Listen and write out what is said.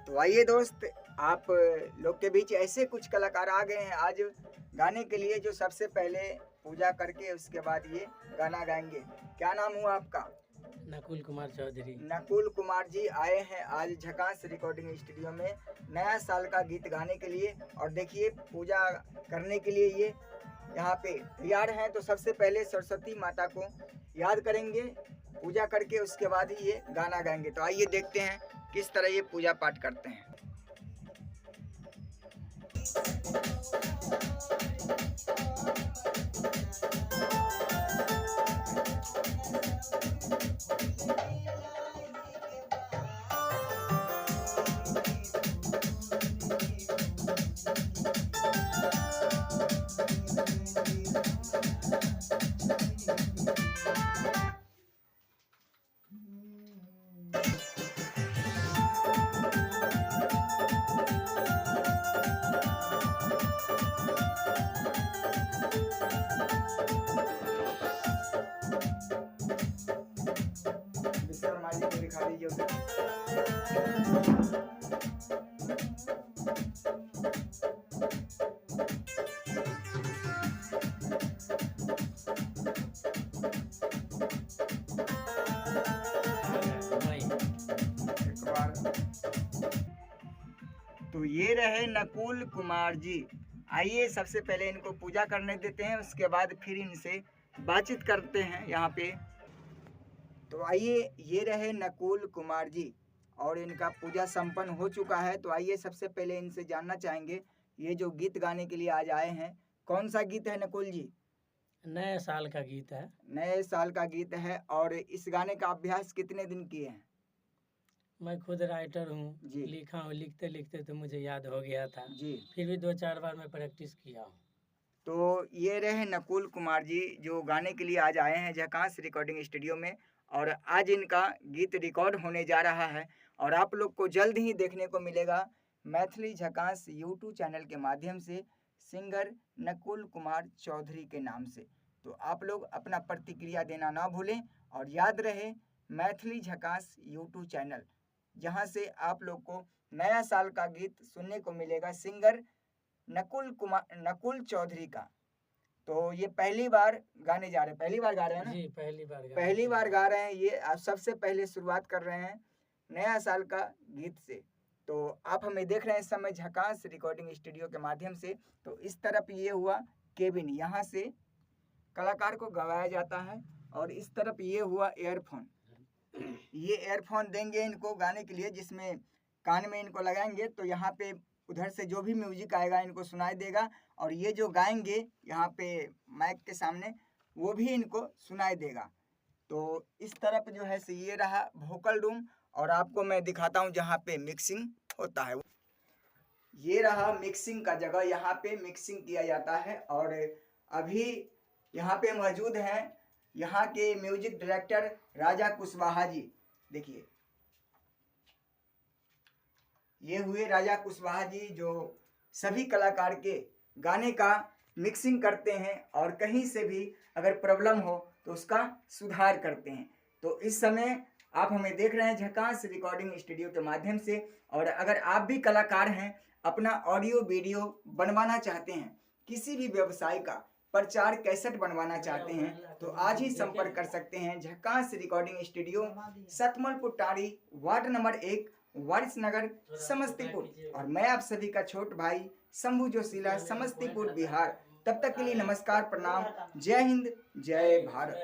तो आइए दोस्त, आप लोग के बीच ऐसे कुछ कलाकार आ गए हैं आज गाने के लिए, जो सबसे पहले पूजा करके उसके बाद ये गाना गाएंगे। क्या नाम हुआ आपका? नकुल कुमार चौधरी। नकुल कुमार जी आए हैं आज झकास रिकॉर्डिंग स्टूडियो में नया साल का गीत गाने के लिए। और देखिए, पूजा करने के लिए ये यहाँ पे तैयार हैं। तो सबसे पहले सरस्वती माता को याद करेंगे, पूजा करके उसके बाद ही ये गाना गाएंगे। तो आइए देखते हैं किस तरह ये पूजा पाठ करते हैं। विश्वकर्मा जी को दिखा दीजिए उधर। एक बार तो ये रहे नकुल कुमार जी। आइए सबसे पहले इनको पूजा करने देते हैं, उसके बाद फिर इनसे बातचीत करते हैं यहाँ पे। तो आइए, ये रहे नकुल कुमार जी और इनका पूजा संपन्न हो चुका है। तो आइए सबसे पहले इनसे जानना चाहेंगे, ये जो गीत गाने के लिए आज आए हैं, कौन सा गीत है नकुल जी? नए साल का गीत है। नए साल का गीत है। और इस गाने का अभ्यास कितने दिन किए हैं? मैं खुद राइटर हूँ, जी लिखा हूँ, लिखते लिखते तो मुझे याद हो गया था, जी। फिर भी 2-4 बार मैं प्रैक्टिस किया हूँ। तो ये रहे नकुल कुमार जी जो गाने के लिए आज आए हैं झकास रिकॉर्डिंग स्टूडियो में। और आज इनका गीत रिकॉर्ड होने जा रहा है और आप लोग को जल्द ही देखने को मिलेगा मैथिली झकास यूट्यूब चैनल के माध्यम से, सिंगर नकुल कुमार चौधरी के नाम से। तो आप लोग अपना प्रतिक्रिया देना ना भूलें और याद रहे मैथिली झकास यूट्यूब चैनल, जहां से आप लोग को नया साल का गीत सुनने को मिलेगा सिंगर नकुल चौधरी का। तो ये पहली बार गाने जा रहे हैं, पहली बार गा रहे हैं ना? जी, पहली बार पहली बार गा रहे हैं ये। आप सबसे पहले शुरुआत कर रहे हैं नया साल का गीत से। तो आप हमें देख रहे हैं इस समय झकास रिकॉर्डिंग स्टूडियो के माध्यम से। तो इस तरफ ये हुआ केबिन, यहाँ से कलाकार को गवाया जाता है। और इस तरफ ये हुआ एयरफोन। ये एयरफोन देंगे इनको गाने के लिए, जिसमें कान में इनको लगाएंगे तो यहाँ पे उधर से जो भी म्यूजिक आएगा इनको सुनाई देगा। और ये जो गाएंगे यहाँ पे माइक के सामने, वो भी इनको सुनाई देगा। तो इस तरफ जो है ये रहा वोकल रूम। और आपको मैं दिखाता हूँ जहाँ पे मिक्सिंग होता है। ये रहा मिक्सिंग का जगह, यहाँ पे मिक्सिंग किया जाता है। और अभी यहाँ पे मौजूद हैं यहाँ के म्यूजिक डायरेक्टर राजा कुशवाहा जी। देखिए, ये हुए राजा कुशवाहा जी जो सभी कलाकार के गाने का मिक्सिंग करते हैं और कहीं से भी अगर प्रॉब्लम हो तो उसका सुधार करते हैं। तो इस समय आप हमें देख रहे हैं झकास रिकॉर्डिंग स्टूडियो के माध्यम से। और अगर आप भी कलाकार हैं, अपना ऑडियो वीडियो बनवाना चाहते हैं, किसी भी व्यवसाय का प्रचार कैसेट बनवाना चाहते हैं, तो आज ही संपर्क कर सकते हैं झकास recording studio, Satmalpur Tari, ward number 1, Waris Nagar, Samastipur. और मैं आप सभी का छोट भाई शंभू जोशीला, समस्तीपुर, बिहार। तब तक के लिए नमस्कार, प्रणाम, जय हिंद, जय भारत।